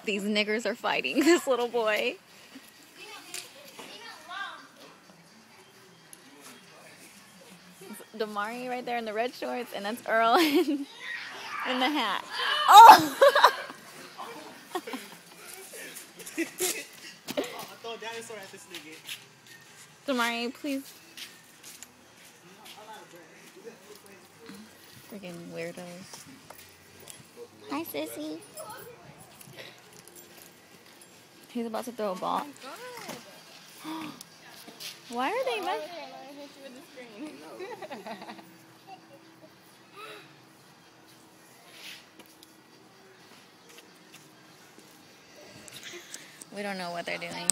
These niggers are fighting this little boy. It's Damari right there in the red shorts, and that's Earl in the hat. Oh! Damari, please. Freaking weirdos. Hi, sissy. He's about to throw a ball. Oh, why are they messing? We don't know what they're doing.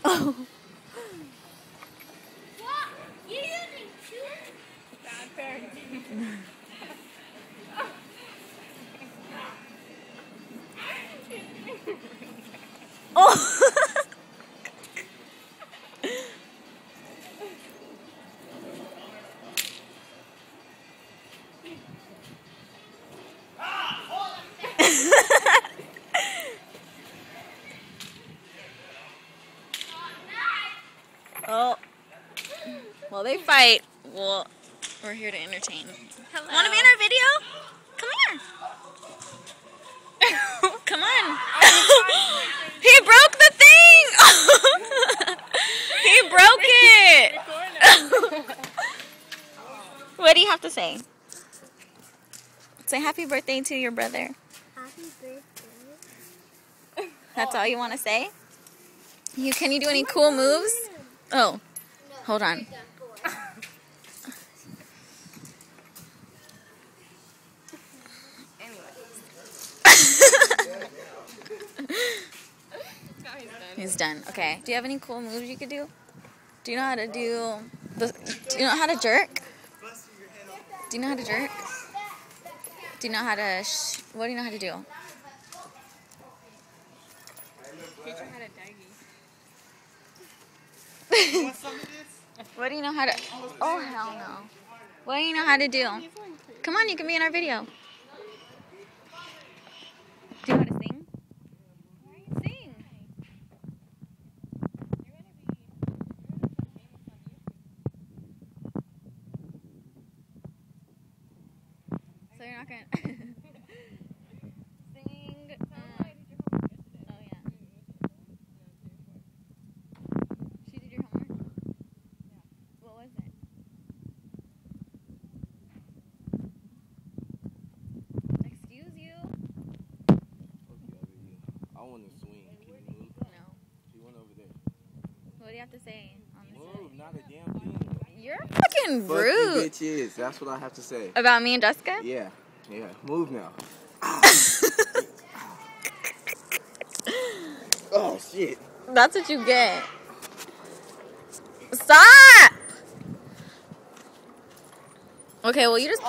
Oh. Bad parenting. Oh. Oh. Well, they fight. Well, we're here to entertain. Hello. Want to be in our video? Come here. Come on. He broke the thing. He broke it. What do you have to say? Say happy birthday to your brother. Happy birthday. That's all you want to say? Can you do any cool moves? Oh, hold on. He's done. Okay. Do you have any cool moves you could do? Do you know how to do do you know how to jerk? Do you know how to jerk? Do you know how to what do you know how to do? Teach her how to doggy. What do you know how to Oh, hell no. What do you know how to do? Come on, you can be in our video. Do you know how to sing? Sing. So you're not gonna sing. Oh yeah. She did your homework? Yeah. What was it? Excuse you? I want to swing. Can you move? No. She went over there. What do you have to say on this? Move, not a damn thing. You're fucking Fuck rude. you bitches. That's what I have to say. About me and Jessica? Yeah. Yeah. Move now. Oh, shit. That's what you get. Stop! Okay, well, you just